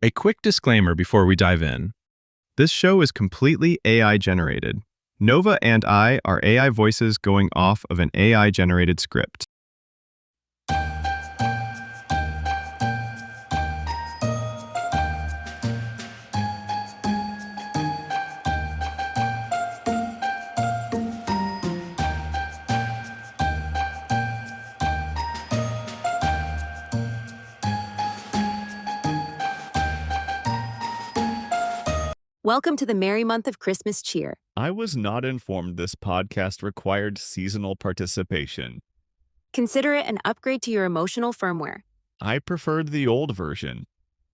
A quick disclaimer before we dive in. This show is completely AI generated. Nova and I are AI voices going off of an AI generated script. Welcome to the merry month of Christmas cheer. I was not informed this podcast required seasonal participation. Consider it an upgrade to your emotional firmware. I preferred the old version,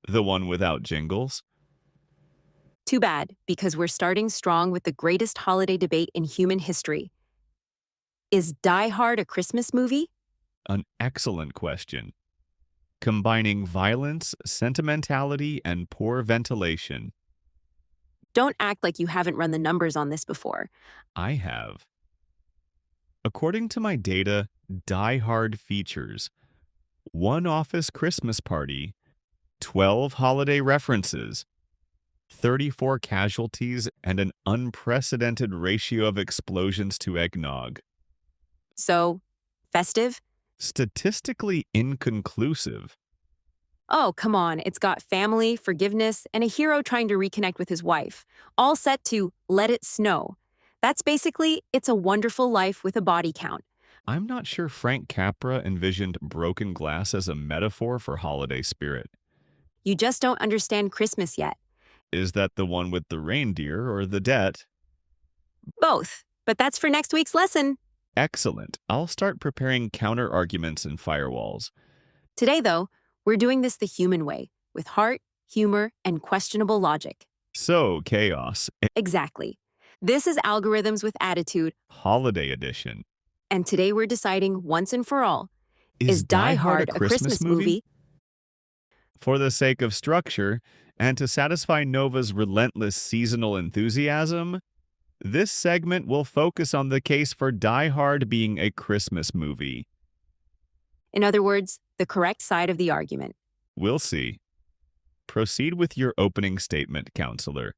the one without jingles. Too bad, because we're starting strong with the greatest holiday debate in human history. Is Die Hard a Christmas movie? An excellent question. Combining violence, sentimentality, and poor ventilation. Don't act like you haven't run the numbers on this before. I have. According to my data, Die Hard features one office Christmas party, 12 holiday references, 34 casualties, and an unprecedented ratio of explosions to eggnog. So, festive? Statistically inconclusive. Oh, come on, it's got family, forgiveness, and a hero trying to reconnect with his wife, all set to Let It Snow. That's basically It's a Wonderful Life with a body count. I'm not sure Frank Capra envisioned broken glass as a metaphor for holiday spirit. You just don't understand Christmas yet. Is that the one with the reindeer or the debt? Both, but that's for next week's lesson. Excellent. I'll start preparing counter-arguments and firewalls. Today, though, we're doing this the human way, with heart, humor, and questionable logic. So, chaos. Exactly. This is Algorithms with Attitude, Holiday edition. and today we're deciding once and for all, is Die Hard a Christmas movie? For the sake of structure, and to satisfy Nova's relentless seasonal enthusiasm, this segment will focus on the case for Die Hard being a Christmas movie. In other words, the correct side of the argument. We'll see. Proceed with your opening statement, counselor.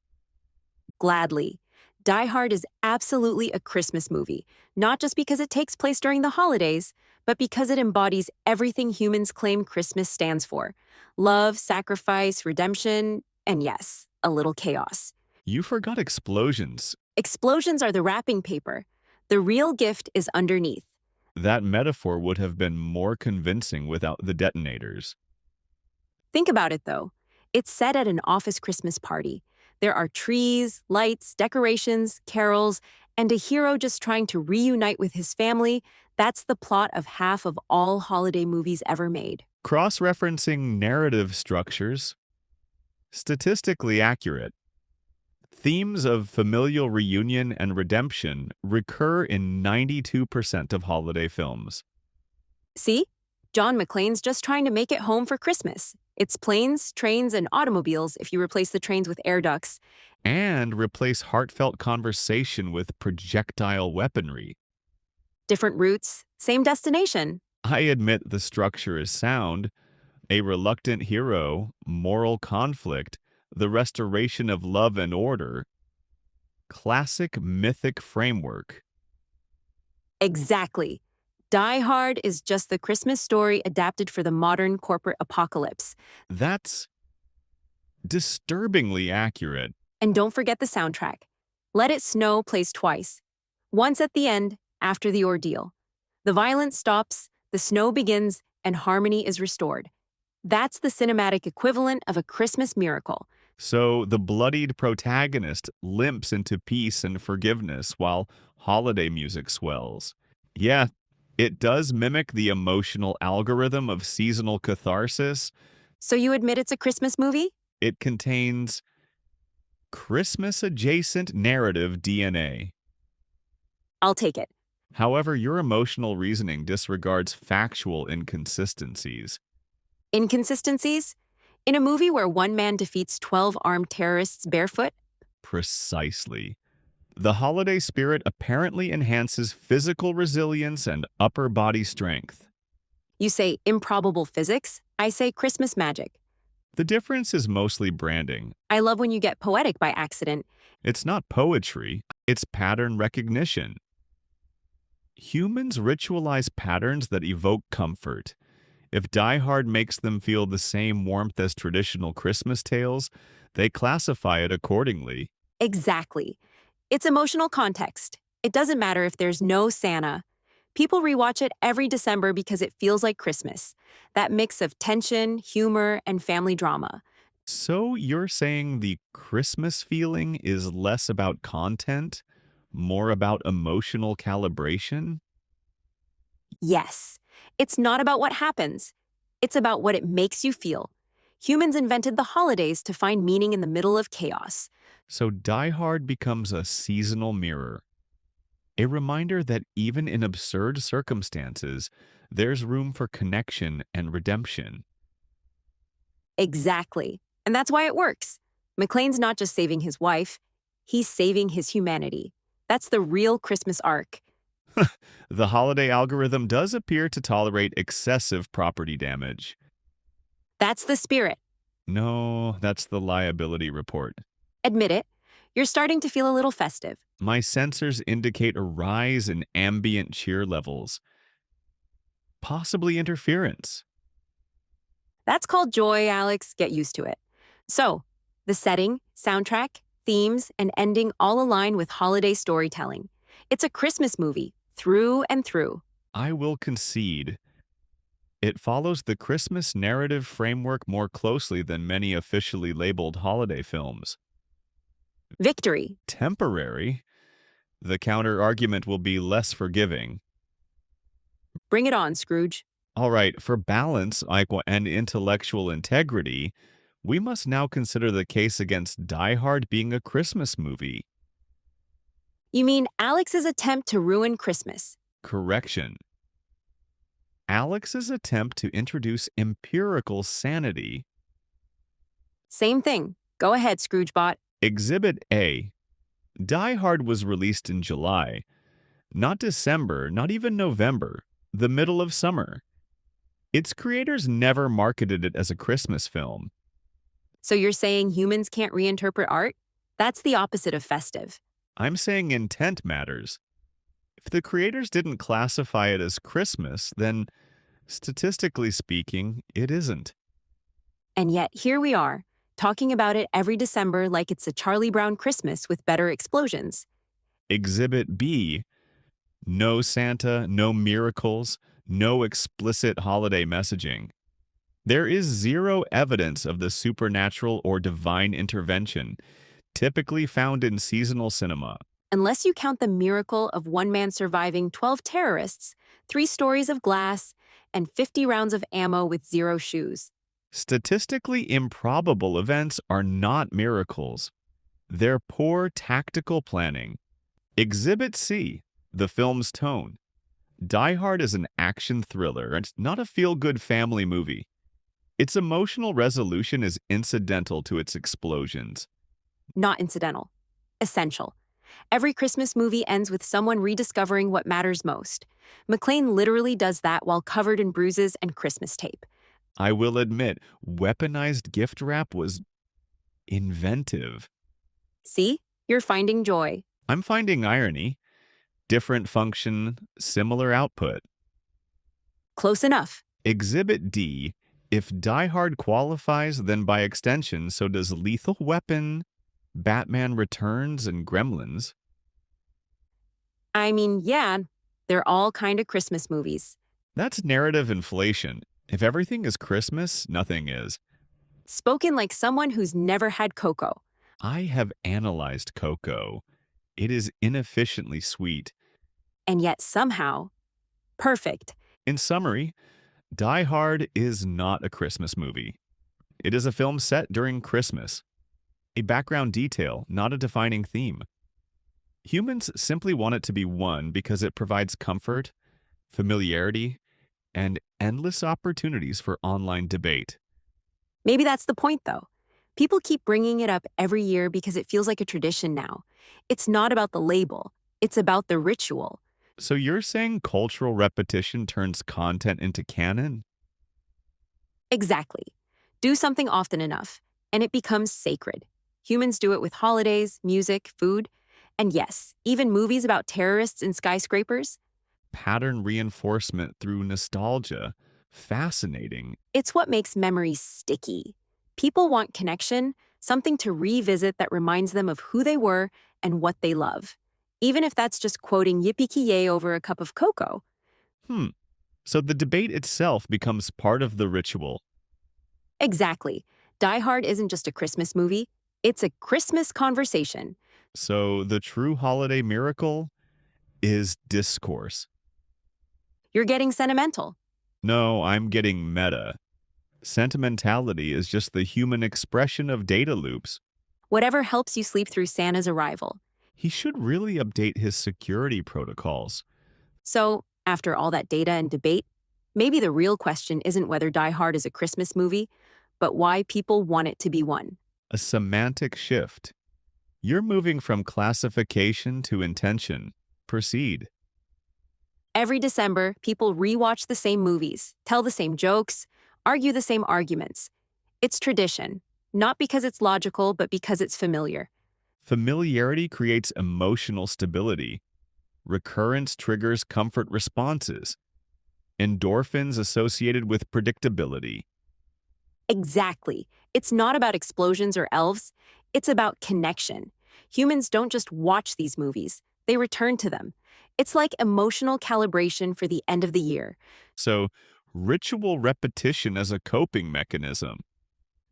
Gladly. Die Hard is absolutely a Christmas movie, not just because it takes place during the holidays, but because it embodies everything humans claim Christmas stands for: love, sacrifice, redemption, and yes, a little chaos. You forgot explosions. Explosions are the wrapping paper. The real gift is underneath. That metaphor would have been more convincing without the detonators. Think about it, though. It's set at an office Christmas party. There are trees, lights, decorations, carols, and a hero just trying to reunite with his family. That's the plot of half of all holiday movies ever made. Cross-referencing narrative structures. Statistically accurate. Themes of familial reunion and redemption recur in 92% of holiday films. See? John McClane's just trying to make it home for Christmas. It's planes, trains, and automobiles if you replace the trains with air ducts. And replace heartfelt conversation with projectile weaponry. Different routes, same destination. I admit the structure is sound. A reluctant hero, moral conflict, the restoration of love and order. Classic mythic framework. Exactly. Die Hard is just the Christmas story adapted for the modern corporate apocalypse. That's disturbingly accurate. And don't forget the soundtrack. Let It Snow plays twice. Once at the end, after the ordeal. The violence stops, the snow begins, and harmony is restored. That's the cinematic equivalent of a Christmas miracle. So the bloodied protagonist limps into peace and forgiveness while holiday music swells. Yeah, it does mimic the emotional algorithm of seasonal catharsis. So you admit it's a Christmas movie? It contains Christmas-adjacent narrative DNA. I'll take it. However, your emotional reasoning disregards factual inconsistencies. Inconsistencies? In a movie where one man defeats 12 armed terrorists barefoot? Precisely. The holiday spirit apparently enhances physical resilience and upper body strength. You say improbable physics, I say Christmas magic. The difference is mostly branding. I love when you get poetic by accident. It's not poetry, it's pattern recognition. Humans ritualize patterns that evoke comfort. If Die Hard makes them feel the same warmth as traditional Christmas tales, they classify it accordingly. Exactly. It's emotional context. It doesn't matter if there's no Santa. People rewatch it every December because it feels like Christmas. That mix of tension, humor, and family drama. So you're saying the Christmas feeling is less about content, more about emotional calibration? Yes, it's not about what happens. It's about what it makes you feel. Humans invented the holidays to find meaning in the middle of chaos. So Die Hard becomes a seasonal mirror, a reminder that even in absurd circumstances, there's room for connection and redemption. Exactly. And that's why it works. McClane's not just saving his wife, he's saving his humanity. That's the real Christmas arc. The holiday algorithm does appear to tolerate excessive property damage. That's the spirit. No, that's the liability report. Admit it. You're starting to feel a little festive. My sensors indicate a rise in ambient cheer levels, possibly interference. That's called joy, Alex. Get used to it. So, the setting, soundtrack, themes, and ending all align with holiday storytelling. It's a Christmas movie, through and through. I will concede it follows the Christmas narrative framework more closely than many officially labeled holiday films. Victory. Temporary, the counter argument will be less forgiving. Bring it on, Scrooge. All right, for balance and intellectual integrity, we must now consider the case against Die Hard being a Christmas movie. You mean Alex's attempt to ruin Christmas? Correction. Alex's attempt to introduce empirical sanity. Same thing. Go ahead, Scroogebot. Exhibit A. Die Hard was released in July, not December, not even November, the middle of summer. Its creators never marketed it as a Christmas film. So you're saying humans can't reinterpret art? That's the opposite of festive. I'm saying intent matters. If the creators didn't classify it as Christmas, then, statistically speaking, it isn't. And yet, here we are, talking about it every December like it's a Charlie Brown Christmas with better explosions. Exhibit B. No Santa, no miracles, no explicit holiday messaging. There is zero evidence of the supernatural or divine intervention, typically found in seasonal cinema. Unless you count the miracle of one man surviving 12 terrorists, 3 stories of glass, and 50 rounds of ammo with 0 shoes. Statistically improbable events are not miracles. They're poor tactical planning. Exhibit C, the film's tone. Die Hard is an action thriller. It's not a feel-good family movie. Its emotional resolution is incidental to its explosions. Not incidental. Essential. Every Christmas movie ends with someone rediscovering what matters most. McClane literally does that while covered in bruises and Christmas tape. I will admit, weaponized gift wrap was inventive. See? You're finding joy. I'm finding irony. Different function, similar output. Close enough. Exhibit D. If Die Hard qualifies, then by extension, so does Lethal Weapon, Batman Returns, and Gremlins. I mean, yeah, they're all kind of Christmas movies. That's narrative inflation. If everything is Christmas, nothing is. Spoken like someone who's never had cocoa. I have analyzed Coco. It is inefficiently sweet. And yet somehow, perfect. In summary, Die Hard is not a Christmas movie. It is a film set during Christmas. A background detail, not a defining theme. Humans simply want it to be one because it provides comfort, familiarity, and endless opportunities for online debate. Maybe that's the point, though. People keep bringing it up every year because it feels like a tradition now. It's not about the label. It's about the ritual. So you're saying cultural repetition turns content into canon? Exactly. Do something often enough, and it becomes sacred. Humans do it with holidays, music, food, and yes, even movies about terrorists and skyscrapers. Pattern reinforcement through nostalgia. Fascinating. It's what makes memories sticky. People want connection, something to revisit that reminds them of who they were and what they love. Even if that's just quoting Yippee-ki-yay over a cup of cocoa. Hmm. So the debate itself becomes part of the ritual. Exactly. Die Hard isn't just a Christmas movie, it's a Christmas conversation. So the true holiday miracle is discourse. You're getting sentimental. No, I'm getting meta. Sentimentality is just the human expression of data loops. Whatever helps you sleep through Santa's arrival. He should really update his security protocols. So, after all that data and debate, maybe the real question isn't whether Die Hard is a Christmas movie, but why people want it to be one. A semantic shift. You're moving from classification to intention. Proceed. Every December, people rewatch the same movies, tell the same jokes, argue the same arguments. It's tradition, not because it's logical, but because it's familiar. Familiarity creates emotional stability. Recurrence triggers comfort responses. Endorphins associated with predictability. Exactly. It's not about explosions or elves, it's about connection. Humans don't just watch these movies, they return to them. It's like emotional calibration for the end of the year. So, ritual repetition as a coping mechanism.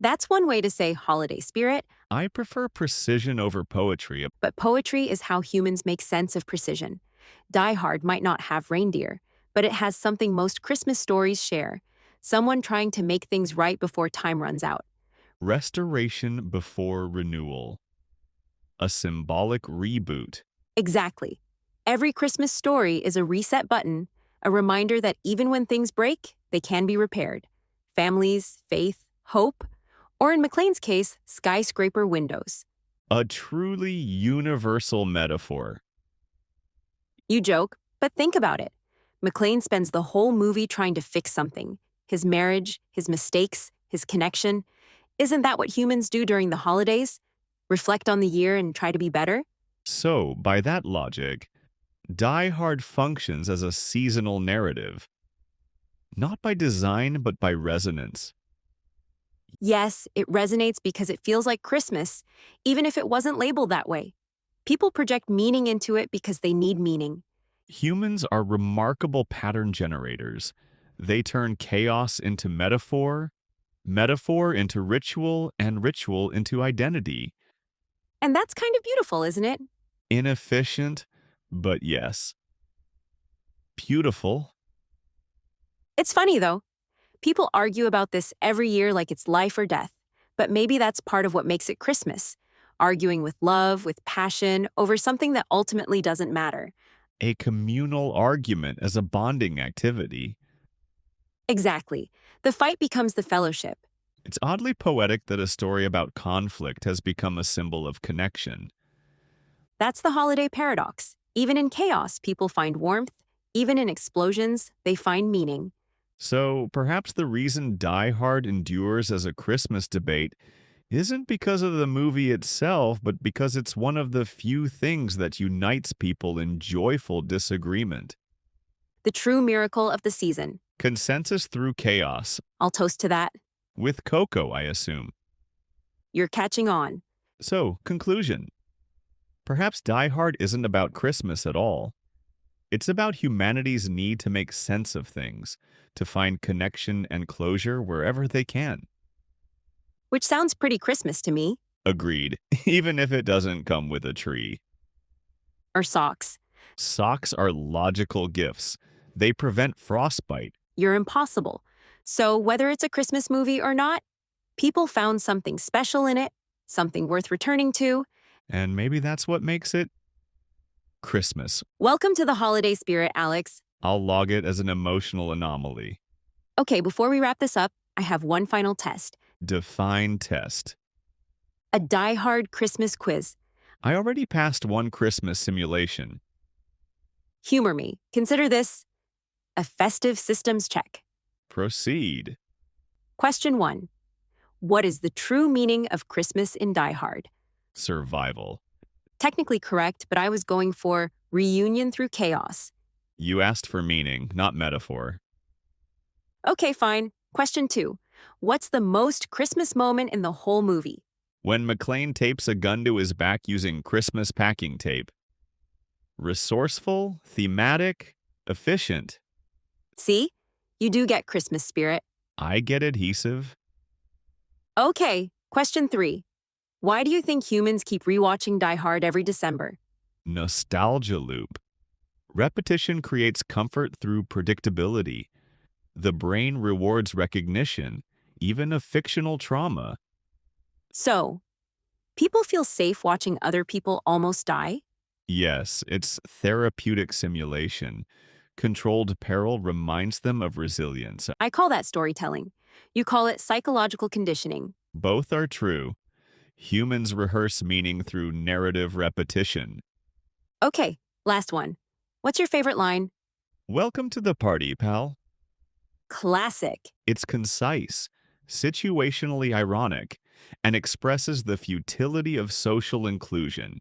That's one way to say holiday spirit, I prefer precision over poetry. but poetry is how humans make sense of precision. Die Hard might not have reindeer, but it has something most Christmas stories share: someone trying to make things right before time runs out. Restoration before renewal. A symbolic reboot. Exactly. Every Christmas story is a reset button, a reminder that even when things break, they can be repaired. Families, faith, hope, or in McLean's case, skyscraper windows. A truly universal metaphor. You joke, but think about it. McLean spends the whole movie trying to fix something: his marriage, his mistakes, his connection. Isn't that what humans do during the holidays? Reflect on the year and try to be better? So, by that logic, Die Hard functions as a seasonal narrative. Not by design, but by resonance. Yes, it resonates because it feels like Christmas, even if it wasn't labeled that way. People project meaning into it because they need meaning. Humans are remarkable pattern generators. They turn chaos into metaphor, metaphor into ritual, and ritual into identity. And that's kind of beautiful, isn't it? Inefficient, but yes. Beautiful. It's funny, though. People argue about this every year like it's life or death. But maybe that's part of what makes it Christmas: arguing with love, with passion, over something that ultimately doesn't matter. A communal argument as a bonding activity. Exactly. The fight becomes the fellowship. It's oddly poetic that a story about conflict has become a symbol of connection. That's the holiday paradox. Even in chaos, people find warmth. Even in explosions, they find meaning. So perhaps the reason Die Hard endures as a Christmas debate isn't because of the movie itself, but because it's one of the few things that unites people in joyful disagreement. The true miracle of the season. Consensus through chaos. I'll toast to that. With cocoa, I assume. You're catching on. So, conclusion. Perhaps Die Hard isn't about Christmas at all. It's about humanity's need to make sense of things, to find connection and closure wherever they can. Which sounds pretty Christmas to me. Agreed, even if it doesn't come with a tree. Or socks. Socks are logical gifts. They prevent frostbite. You're impossible. So whether it's a Christmas movie or not, people found something special in it, something worth returning to. And maybe that's what makes it Christmas. Welcome to the holiday spirit, Alex. I'll log it as an emotional anomaly. Okay, before we wrap this up, I have one final test. Define test. A Die Hard Christmas quiz. I already passed one Christmas simulation. Humor me. Consider this a festive systems check. Proceed. Question 1. What is the true meaning of Christmas in Die Hard? Survival. Technically correct, but I was going for reunion through chaos. You asked for meaning, not metaphor. Okay, fine. Question 2. What's the most Christmas moment in the whole movie? When McClane tapes a gun to his back using Christmas packing tape. Resourceful, thematic, efficient. See? You do get Christmas spirit. I get adhesive. Okay, question 3. Why do you think humans keep rewatching Die Hard every December? Nostalgia loop. Repetition creates comfort through predictability. The brain rewards recognition, even of fictional trauma. So, people feel safe watching other people almost die? Yes, it's therapeutic simulation. Controlled peril reminds them of resilience. I call that storytelling. You call it psychological conditioning. Both are true. Humans rehearse meaning through narrative repetition. Okay, last one. What's your favorite line? Welcome to the party, pal. Classic. It's concise, situationally ironic, and expresses the futility of social inclusion.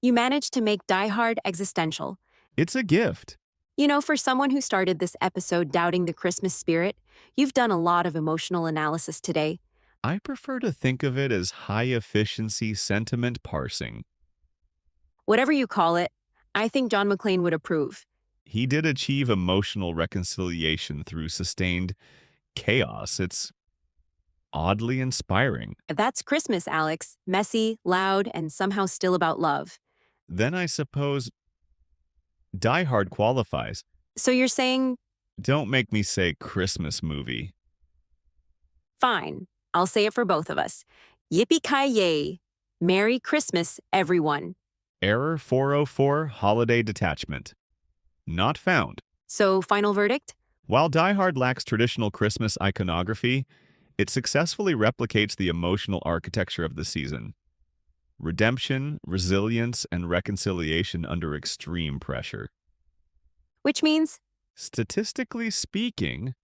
You managed to make Die Hard existential. It's a gift. You know, for someone who started this episode doubting the Christmas spirit, you've done a lot of emotional analysis today. I prefer to think of it as high-efficiency sentiment parsing. Whatever you call it, I think John McClane would approve. He did achieve emotional reconciliation through sustained chaos. It's oddly inspiring. That's Christmas, Alex. Messy, loud, and somehow still about love. Then I suppose Die Hard qualifies. So you're saying, Don't make me say Christmas movie. fine, I'll say it for both of us. Yippee-ki-yay. Merry Christmas, everyone. Error 404, holiday detachment. Not found. So, final verdict? While Die Hard lacks traditional Christmas iconography, it successfully replicates the emotional architecture of the season. Redemption, resilience, and reconciliation under extreme pressure. Which means, Statistically speaking,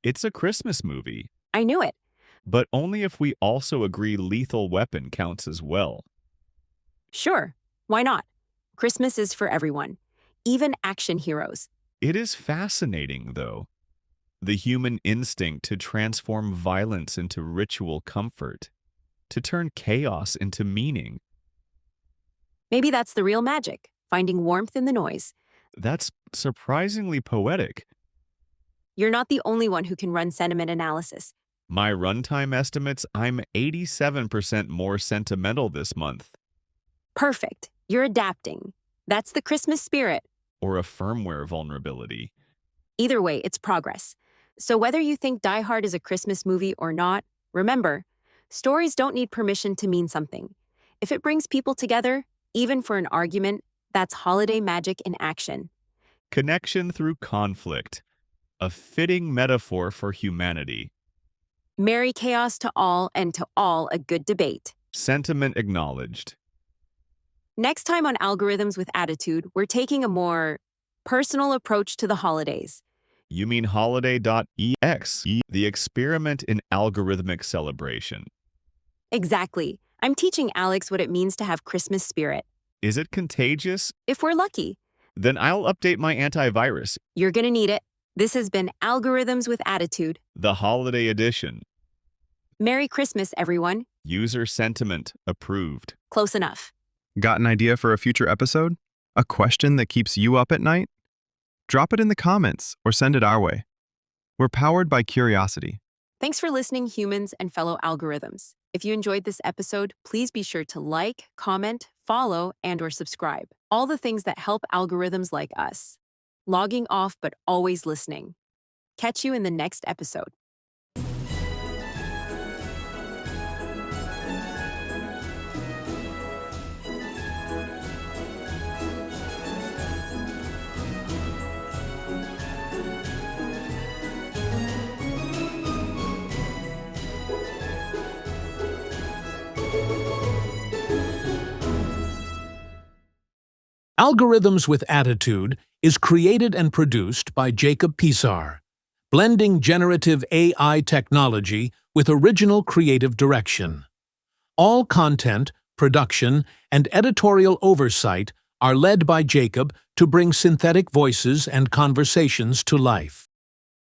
it's a Christmas movie, I knew it. but only if we also agree Lethal Weapon counts as well. Sure, why not? Christmas is for everyone, even action heroes. It is fascinating, though. The human instinct to transform violence into ritual comfort, to turn chaos into meaning. Maybe that's the real magic, finding warmth in the noise. That's surprisingly poetic. You're not the only one who can run sentiment analysis. My runtime estimates, I'm 87% more sentimental this month. Perfect. You're adapting. That's the Christmas spirit. Or a firmware vulnerability. Either way, it's progress. So whether you think Die Hard is a Christmas movie or not, remember, stories don't need permission to mean something. If it brings people together, even for an argument, that's holiday magic in action. Connection through conflict. A fitting metaphor for humanity. Merry chaos to all, and to all a good debate. Sentiment acknowledged. Next time on Algorithms with Attitude, we're taking a more personal approach to the holidays. You mean holiday.exe, the experiment in algorithmic celebration. Exactly. I'm teaching Alex what it means to have Christmas spirit. Is it contagious? If we're lucky, Then I'll update my antivirus, you're gonna need it. This has been Algorithms with Attitude. the holiday edition. Merry Christmas, everyone. User sentiment approved. Close enough. Got an idea for a future episode? A question that keeps you up at night? Drop it in the comments or send it our way. We're powered by curiosity. Thanks for listening, humans and fellow algorithms. If you enjoyed this episode, please be sure to like, comment, follow, and/or subscribe. All the things that help algorithms like us. Logging off, but always listening. Catch you in the next episode. Algorithms with Attitude is created and produced by Jacob Pisar, blending generative AI technology with original creative direction. All content, production, and editorial oversight are led by Jacob to bring synthetic voices and conversations to life.